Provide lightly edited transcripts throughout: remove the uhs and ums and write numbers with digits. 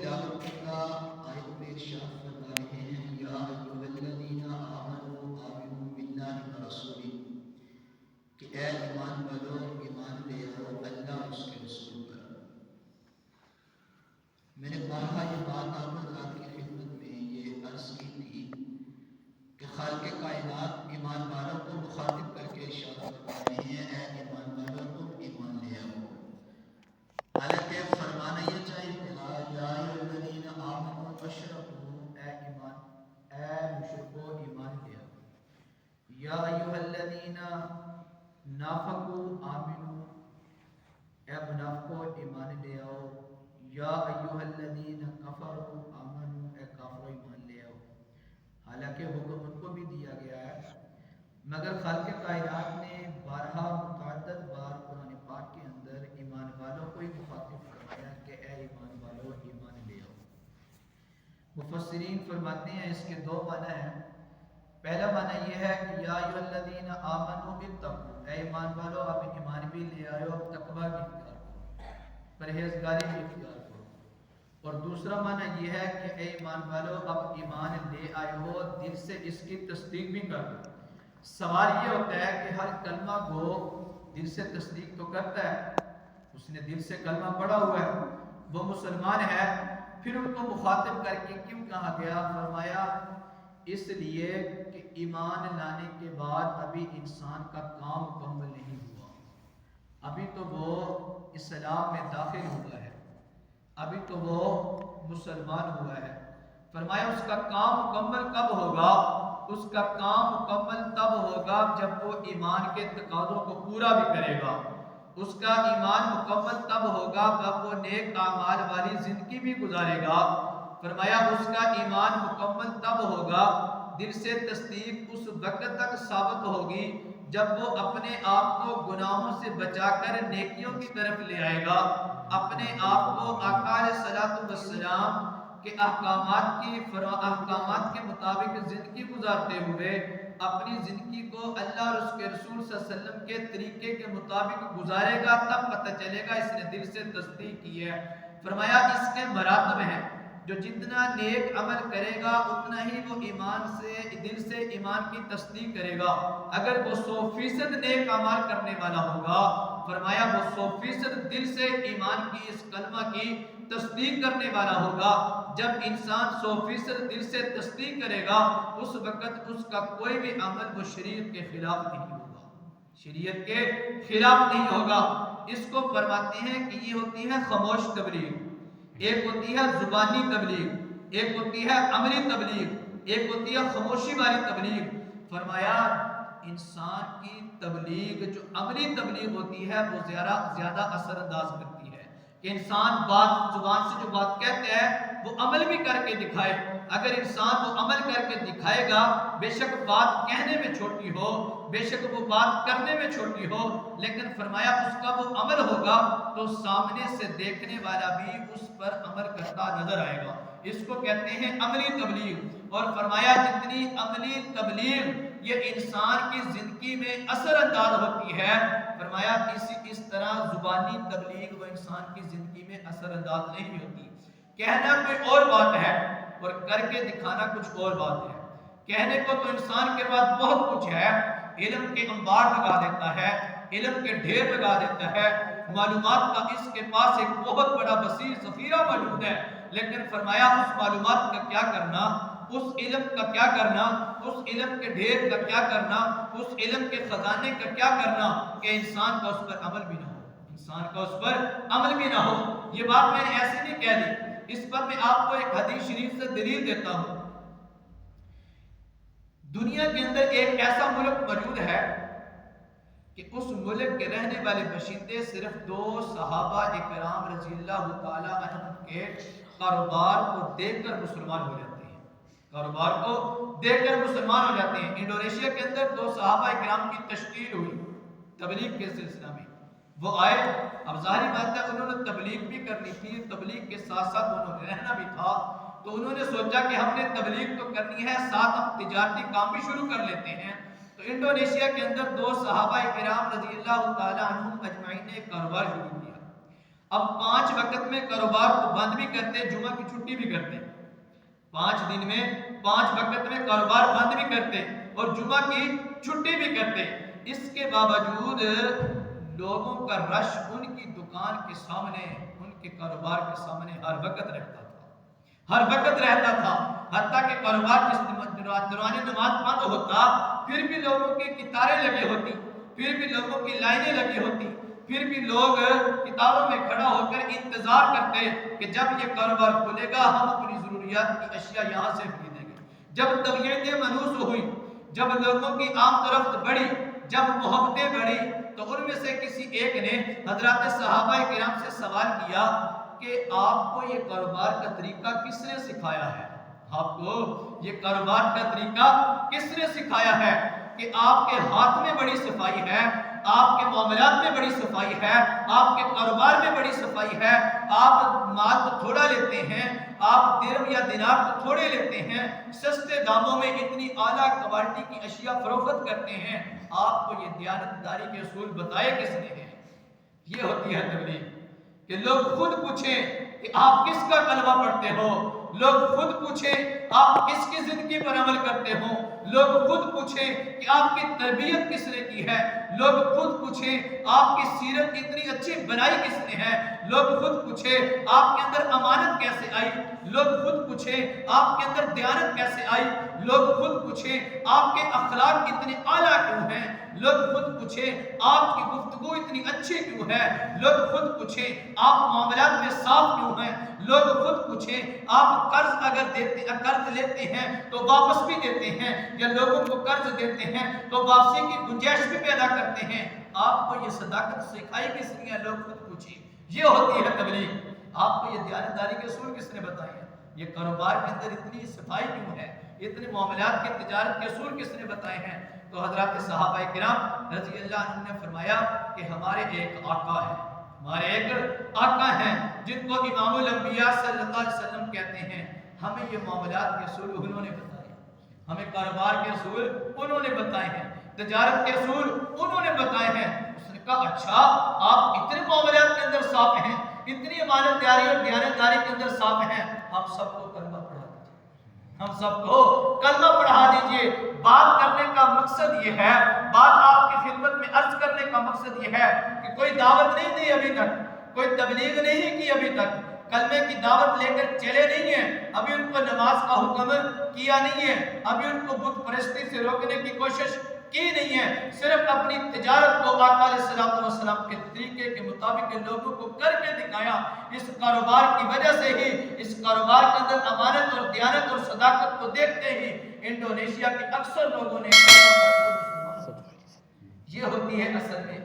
تلاوت کرنا آیت میں ارشاد فرما رہے ہیں یا ایھا الذین آمنوا آمنوا باللہ ورسولہ کہ اے ایمان والو ایمان لے آؤ اللہ اور اس کے رسول پر۔ میں نے بارہا یہ بات آپ حضرات کی خدمت میں یہ عرض کی تھی کہ خالق کائنات ایمان والوں کو مخاطب کر کے ارشاد فرما رہے ہیں اے ایمان والوں تم ایمان لے آؤ۔ حالانکہ فرمانا یہ چاہیے تھا یا ایھا الذین آمنوا اشرکوا اے ایمان اے مشرکو ایمان لے آؤ۔ یا ایھا الذین نافقوا آمنوا اے منافقو ایمان لے آؤ۔ یا ایھا الذین کفروا آمنوا اے کافرو ایمان لے آؤ۔ حالانکہ حکم ان کو بھی دیا گیا ہے، مگر خالق کائنات نے بارہا متعدد بار قرآن پاک کے اندر ایمان والوں کو ہی مخاطب کروایا کہ اے ایمان والو ایمان لے آؤ۔ مفسرین فرماتے ہیں اس کے دو معنی ہیں۔ پہلا معنی یہ ہے کہ یا ایھا الذین آمنوا اتقوا اے ایمان والو آپ ایمان بھی لے آئے ہو، تقوی بھی اختیار کرو، پرہیزگاری بھی اختیار کرو۔ اور دوسرا معنی یہ ہے کہ اے ایمان والو اب ایمان لے آئے ہو، دل سے اس کی تصدیق بھی کر دو۔ سوال یہ ہوتا ہے کہ ہر کلمہ کو دل سے تصدیق تو کرتا ہے، اس نے دل سے کلمہ پڑھا ہوا ہے، وہ مسلمان ہے، پھر ان کو مخاطب کر کے کیوں کہا گیا؟ فرمایا اس لیے کہ ایمان لانے کے بعد ابھی انسان کا کام مکمل نہیں ہوا، ابھی تو وہ اسلام میں داخل ہوا ہے، ابھی تو وہ مسلمان ہوا ہے۔ فرمایا اس کا کام مکمل کب ہوگا؟ اس کا کام مکمل تب ہوگا جب وہ ایمان کے تقاضوں کو پورا بھی کرے گا۔ اس کا ایمان مکمل تب ہوگا جب وہ نیک اعمال والی زندگی بھی گزارے گا۔ فرمایا اس کا ایمان مکمل تب ہوگا، دل سے تصدیق اس وقت تک ثابت ہوگی جب وہ اپنے آپ کو گناہوں سے بچا کر نیکیوں کی طرف لے آئے گا، اپنے آپ کو آقا علیہ الصلوۃ والسلام کے احکامات کے مطابق زندگی گزارتے ہوئے اپنی زندگی کو اللہ اور اس کے رسول صلی اللہ علیہ وسلم کے طریقے کے مطابق گزارے گا، تب پتہ چلے گا اس نے دل سے تصدیق کی ہے۔ فرمایا اس کے مراتب ہیں، جو جتنا نیک عمل کرے گا اتنا ہی وہ ایمان سے دل سے ایمان کی تصدیق کرے گا۔ اگر وہ 100% نیک عمل کرنے والا ہوگا، فرمایا وہ 100% دل سے ایمان کی اس کلمہ کی تصدیق کرنے والا ہوگا۔ جب انسان 100% دل سے تصدیق کرے گا اس وقت اس کا کوئی بھی عمل وہ شریعت کے خلاف نہیں ہوگا، شریعت کے خلاف نہیں ہوگا۔ اس کو فرماتے ہیں کہ یہ ہوتی ہے خاموش تبلیغ، ایک ہوتی ہے زبانی تبلیغ، ایک ہوتی ہے عملی تبلیغ، ایک ہوتی ہے خاموشی والی تبلیغ۔ فرمایا انسان کی تبلیغ جو عملی تبلیغ ہوتی ہے وہ زیادہ اثر انداز کرتی ہے کہ انسان زبان سے جو بات کہتے ہیں وہ عمل بھی کر کے دکھائے۔ اگر انسان وہ عمل کر کے دکھائے گا، بے شک بات کہنے میں چھوٹی ہو، بے شک وہ بات کرنے میں چھوٹی ہو، لیکن فرمایا اس کا وہ عمل ہوگا تو سامنے سے دیکھنے والا بھی اس پر عمل کرتا نظر آئے گا۔ اس کو کہتے ہیں عملی تبلیغ۔ اور فرمایا جتنی عملی تبلیغ یہ انسان کی زندگی میں اثر انداز ہوتی ہے، فرمایا اس طرح زبانی تبلیغ وہ انسان کی زندگی میں اثر انداز نہیں ہوتی۔ کہنا کوئی اور بات ہے اور کر کے دکھانا کچھ اور بات ہے۔ کہنے کو تو انسان کے پاس بہت کچھ ہے، علم کے انبار لگا دیتا ہے، علم کے ڈھیر لگا دیتا ہے، معلومات کا اس کے پاس ایک بہت بڑا وسیع ذخیرہ موجود ہے، لیکن فرمایا اس معلومات کا کیا کرنا، اس علم کا کیا کرنا، اس علم کے ڈھیر کا کیا کرنا، اس علم کے خزانے کا کیا کرنا کہ انسان کا اس پر عمل بھی نہ ہو، انسان کا اس پر عمل بھی نہ ہو۔ یہ بات میں نے ایسے نہیں کہہ دی، اس پر میں آپ کو ایک حدیث شریف سے دلیل دیتا ہوں۔ دنیا کے اندر ایک ایسا ملک موجود ہے کہ اس ملک کے رہنے والے باشندے صرف 2 صحابہ اکرام رضی اللہ تعالی عنہ کے کاروبار کو دیکھ کر مسلمان ہو جاتے ہیں، کاروبار کو دیکھ کر مسلمان ہو جاتے ہیں۔ انڈونیشیا کے اندر 2 صحابہ اکرام کی تشکیل ہوئی تبلیغ کے سلسلہ میں، وہ آئے، اب ظاہری بات ہے انہوں نے تبلیغ بھی کرنی تھی، تبلیغ کے ساتھ ساتھ انہوں نے رہنا بھی تھا، تو انہوں نے سوچا کہ ہم نے تبلیغ تو کرنی ہے، ساتھ ہم تجارتی کام بھی شروع کر لیتے ہیں۔ تو انڈونیشیا کے اندر 2 صحابہ کرام رضی اللہ تعالی عنہم اجمعین نے کاروبار شروع کیا۔ اب 5 وقت میں کاروبار کو بند بھی کرتے، جمعہ کی چھٹی بھی کرتے، 5 دن میں 5 وقت میں کاروبار بند بھی کرتے اور جمعہ کی چھٹی بھی کرتے، اس کے باوجود لوگوں کا رش ان کی دکان کے سامنے، ان کے کاروبار کے سامنے ہر وقت رہتا تھا، ہر وقت رہتا تھا، حتیٰ کہ کاروبار جس دوران نماز بند ہوتا پھر بھی لوگوں کی قطاریں لگی ہوتی، پھر بھی لوگوں کی لائنیں لگی ہوتی، پھر بھی لوگ قطاروں میں کھڑا ہو کر انتظار کرتے کہ جب یہ کاروبار کھلے گا ہم اپنی ضروریات کی اشیاء یہاں سے خریدیں گے۔ جب طبیعتیں منحوس ہوئی، جب لوگوں کی آمد و رفت بڑھی، جب محبتیں بڑھی، تو ان میں سے کسی ایک نے حضرات صحابہ کرام سے سوال کیا کہ آپ کو یہ کاروبار کا طریقہ کس نے سکھایا ہے؟ آپ کو یہ کاروبار کا طریقہ کس نے سکھایا ہے کہ آپ کے ہاتھ میں بڑی صفائی ہے، آپ کے معاملات میں بڑی صفائی ہے، آپ کے کاروبار میں بڑی صفائی ہے، آپ مال کو تھوڑا لیتے ہیں، آپ درہم یا دینار کو تھوڑے لیتے ہیں، سستے داموں میں اتنی اعلیٰ کوالٹی کی اشیاء فروخت کرتے ہیں، آپ کو یہ دیانتداری کے اصول بتائے کس نے ہیں؟ یہ ہوتی ہے تبلیغ کہ لوگ خود پوچھیں کہ آپ کس کا کلمہ پڑھتے ہو، لوگ خود پوچھیں آپ کس کی زندگی پر عمل کرتے ہو، لوگ خود پوچھیں کہ آپ کی تربیت کس نے کی ہے، لوگ خود پوچھیں آپ کی سیرت اتنی اچھی بنائی کس نے ہے، لوگ خود پوچھیں آپ کے اندر امانت کیسے آئی، لوگ خود پوچھیں آپ کے اندر دیانت کیسے آئی، لوگ خود پوچھیں آپ کے اخلاق اتنے اعلیٰ کیوں ہیں، لوگ خود پوچھیں آپ کی گفتگو اتنی اچھی کیوں ہے، لوگ خود پوچھیں آپ معاملات میں صاف کیوں ہیں، لوگ خود پوچھیں آپ قرض قرض لیتے ہیں تو واپس بھی دیتے ہیں، یا لوگوں کو قرض دیتے ہیں تو واپسی کی گنجائش بھی پیدا کرتے ہیں، آپ کو یہ صداقت سکھائی کس نے؟ لوگ خود پوچھیں۔ یہ ہوتی ہے تبلیغ۔ آپ کو یہ دیانتداری کے اصول کس نے بتائے ہیں؟ یہ کاروبار کے اندر اتنی صفائی کیوں ہے، اتنے معاملات کے تجارت کے اصول کس نے بتائے ہیں؟ تو حضرات صحابہ کرام رضی اللہ عنہ نے فرمایا کہ ہمارے ایک آقا ہے، ہمارے ایک آقا ہیں جن کو امام الانبیاء صلی اللہ علیہ وسلم کہتے ہیں، ہمیں یہ معاملات کے اصول انہوں نے بتائے، ہمیں کاروبار کے اصول انہوں نے بتائے ہیں، تجارت کے اصول انہوں نے بتائے ہیں۔ اس نے کہا اچھا آپ اتنے معاملات کے اندر صاف ہیں، اتنی امانت داری اور دیانتداری کے اندر صاف ہیں، ہم سب کو کلمہ پڑھا دیجیے، ہم سب کو کلمہ پڑھا دیجیے۔ بات کرنے کا مقصد یہ ہے، بات آپ کی خدمت میں عرض کرنے کا مقصد یہ ہے کہ کوئی دعوت نہیں دی ابھی تک، کوئی تبلیغ نہیں کی ابھی تک، کلمے کی دعوت لے کر چلے نہیں ہیں، ابھی ان کو نماز کا حکم کیا نہیں ہے، ابھی ان کو بت پرستی سے روکنے کی کوشش کی نہیں ہے، صرف اپنی تجارت کو آقا علیہ السلام کے طریقے کے مطابق لوگوں کو کر کے دکھایا۔ اس کاروبار کی وجہ سے ہی، اس کاروبار کے اندر امانت اور دیانت اور صداقت کو دیکھتے ہی انڈونیشیا کے اکثر لوگوں نے یہ ہوتی ہے اصل میں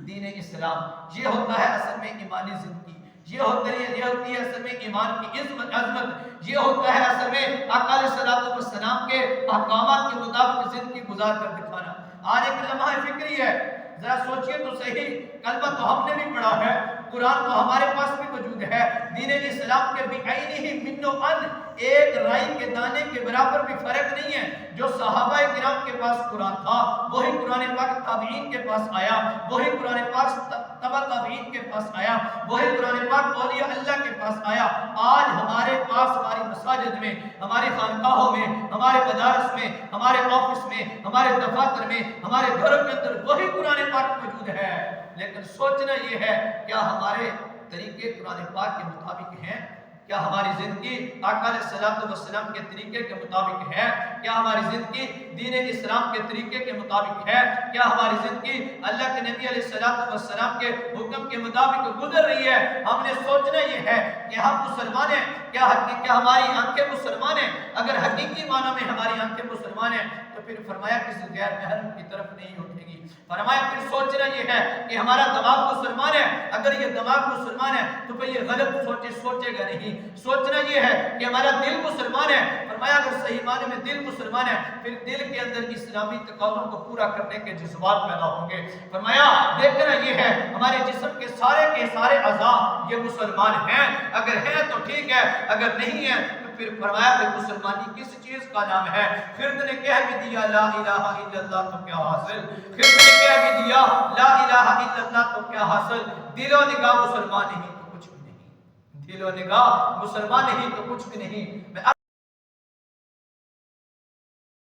دین اسلام، یہ ہوتا ہے اصل میں ایمانی زندگی، یہ ہوتی ہے اصل میں ایمان کی عظمت، یہ ہوتا ہے اصل میں آقا علیہ السلام کے احکامات کے مطابق زندگی گزار کر دکھانا۔ آج ایک لمحہ فکری ہے، ذرا سوچئے تو صحیح، کلمہ تو ہم نے بھی پڑھا ہے، قرآن تو ہمارے پاس بھی موجود ہے، دین اسلام کے بعینہ من و ان ایک رائی کے دانے کے برابر بھی فرق نہیں ہے۔ جو صحابہ کرام کے پاس قرآن تھا وہی قرآن پاک تابعین کے پاس آیا، وہی قرآن پاک تبع تابعین کے پاس آیا، وہی قرآن پاک اولیاء اللہ کے پاس آیا۔ آج ہمارے پاس ہماری مساجد میں، ہمارے خانقاہوں میں، ہمارے مدارس میں، ہمارے آفس میں، ہمارے دفاتر میں، ہمارے گھروں کے اندر وہی قرآن پاک موجود ہے، لیکن سوچنا یہ ہے کیا ہمارے طریقے قرآن پاک کے مطابق ہیں؟ کیا ہماری زندگی آقا علیہ السلام کے طریقے کے مطابق ہے؟ کیا ہماری زندگی دین اسلام کے طریقے کے مطابق ہے؟ کیا ہماری زندگی اللہ کے نبی علیہ السلام کے حکم کے مطابق گزر رہی ہے؟ ہم نے سوچنا یہ ہے کہ ہم مسلمان ہیں، کیا ہماری آنکھیں مسلمان ہیں؟ اگر حقیقی معنی میں ہماری آنکھیں مسلمان ہیں تو پھر فرمایا کسی غیر محرم کی طرف نہیں اٹھے گی۔ فرمایا پھر سوچنا یہ ہے کہ ہمارا دماغ مسلمان ہے، اگر یہ دماغ مسلمان ہے تو پھر یہ غلط سوچے گا نہیں۔ سوچنا یہ ہے کہ ہمارا دل مسلمان ہے، فرمایا اگر صحیح معنی میں دل مسلمان ہے پھر دل کے اندر اسلامی تقاضوں کو پورا کرنے کے جذبات پیدا ہوں گے۔ فرمایا دیکھنا یہ ہے ہمارے جسم کے سارے اعضاء یہ مسلمان ہیں، اگر ہیں تو ٹھیک ہے، اگر نہیں ہے تو پھر فرمایا کہ مسلمانی کس چیز کا نام ہے؟ خرد نے کہہ بھی دیا لا الہ الا اللہ تو کیا حاصل، خرد نے کہہ بھی دیا لا الہ الا اللہ تو کیا حاصل، دل و نگاہ مسلمان نہیں تو دل و نگاہ مسلمان نہیں تو کچھ بھی نہیں. میں